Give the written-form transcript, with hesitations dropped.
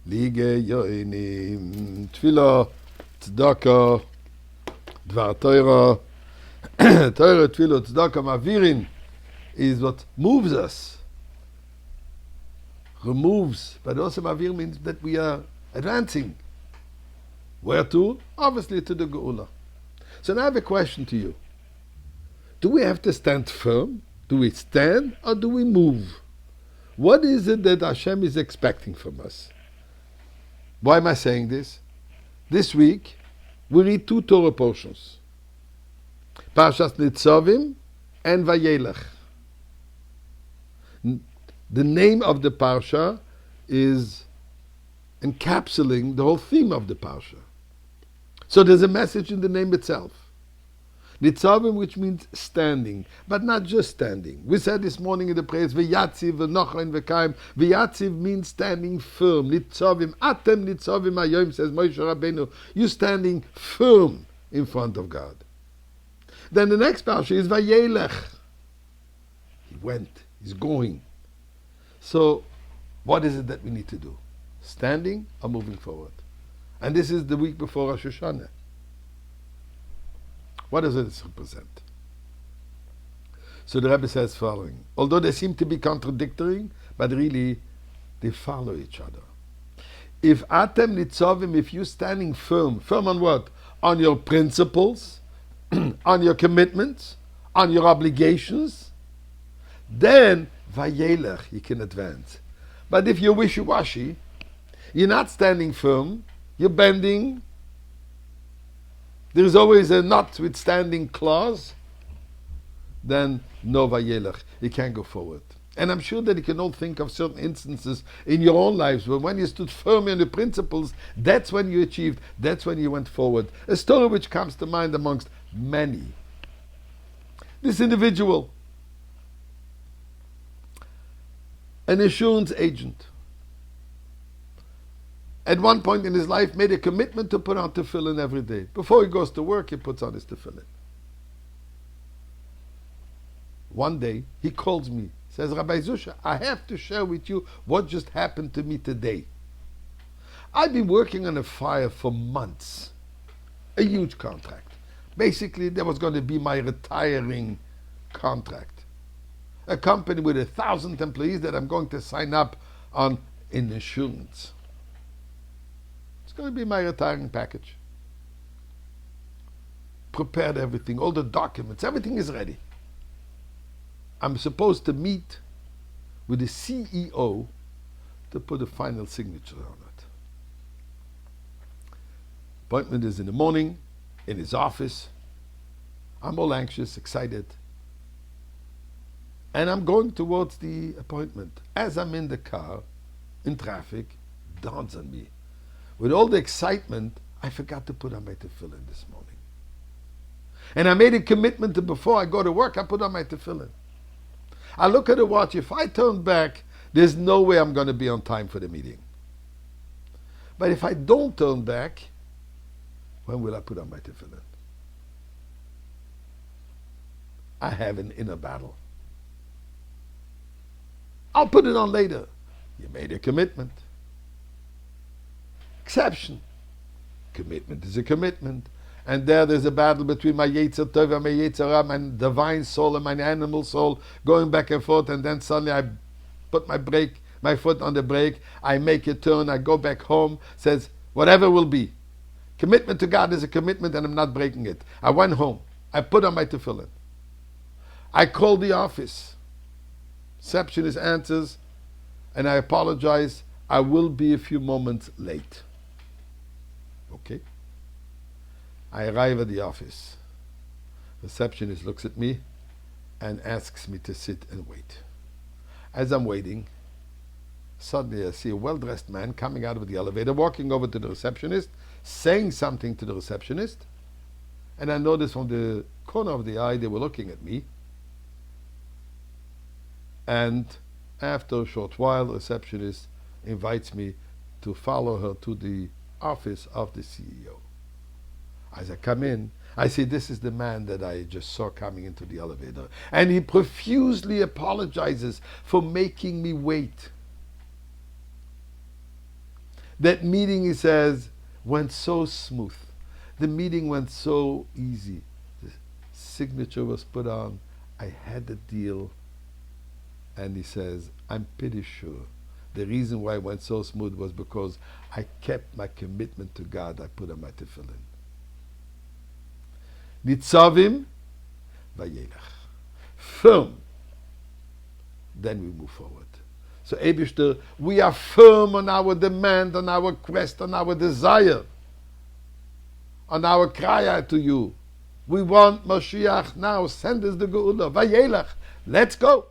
Lige yoinim, tefillah, tzedakah, dvar Torah, Torah, tefillah, tzedakah, mavirin is what moves us, removes, but also mavir means that we are advancing. Where to? Obviously to the Geula. So now I have a question to you. Do we have to stand firm? Do we stand or do we move? What is it that Hashem is expecting from us? Why am I saying this? This week we read two Torah portions. Parshas Nitzavim and Vayelech. The name of the Parsha is encapsulating the whole theme of the Parsha. So there's a message in the name itself. Nitzavim, which means standing, but not just standing. We said this morning in the prayers, V'yatziv, v'nochain, v'kaim. V'yatziv means standing firm. Nitzavim, atem nitzavim hayom, says Moshe Rabbeinu. You're standing firm in front of God. Then the next parsha is Vayelech. He went, he's going. So, what is it that we need to do? Standing or moving forward? And this is the week before Rosh Hashanah. What does it represent? So the Rebbe says following. Although they seem to be contradictory, but really they follow each other. If atem nitzavim, if you're standing firm on what? On your principles, on your commitments, on your obligations, then vayelech, you can advance. But if you're wishy-washy, you're not standing firm, you're bending, there's always a notwithstanding clause, then no vayelech, you can't go forward. And I'm sure that you can all think of certain instances in your own lives where when you stood firm in the principles, that's when you achieved, that's when you went forward. A story which comes to mind amongst many. This individual, an insurance agent, at one point in his life made a commitment to put on tefillin every day. Before he goes to work, he puts on his tefillin. One day, he calls me, says, Rabbi Zushe, I have to share with you what just happened to me today. I've been working on a fire for months. A huge contract. Basically, that was going to be my retiring contract. A company with 1,000 employees that I'm going to sign up on in insurance. It's going to be my retiring package. Prepared everything, all the documents, everything is ready. I'm supposed to meet with the CEO to put a final signature on it. Appointment is in the morning, in his office. I'm all anxious, excited. And I'm going towards the appointment. As I'm in the car, in traffic, dawns on me. With all the excitement, I forgot to put on my tefillin this morning. And I made a commitment that before I go to work, I put on my tefillin. I look at the watch. If I turn back, there's no way I'm going to be on time for the meeting. But if I don't turn back, when will I put on my tefillin? I have an inner battle. I'll put it on later. You made a commitment. Exception. Commitment is a commitment. And there's a battle between my Yetzer Tov and my Yetzer Hara, my divine soul and my animal soul, going back and forth, and then suddenly I put my foot on the brake, I make a turn, I go back home, says, whatever will be. Commitment to God is a commitment and I'm not breaking it. I went home. I put on my tefillin. I called the office. Receptionist answers, and I apologize. I will be a few moments late. Okay. I arrive at the office. Receptionist looks at me and asks me to sit and wait. As I'm waiting, suddenly I see a well-dressed man coming out of the elevator, walking over to the receptionist, saying something to the receptionist, and I noticed from the corner of the eye they were looking at me. And after a short while, the receptionist invites me to follow her to the office of the CEO. As I come in, I see this is the man that I just saw coming into the elevator. And he profusely apologizes for making me wait. That meeting, he says, went so smooth. The meeting went so easy. The signature was put on. I had the deal. And he says, I'm pretty sure the reason why it went so smooth was because I kept my commitment to God I put on my tefillin. Nitzavim vayelach. Firm. Then we move forward. So Eibishter, we are firm on our demand, on our quest, on our desire, on our cry out to you. We want Mashiach now. Send us the Geula. Vayelach. Let's go.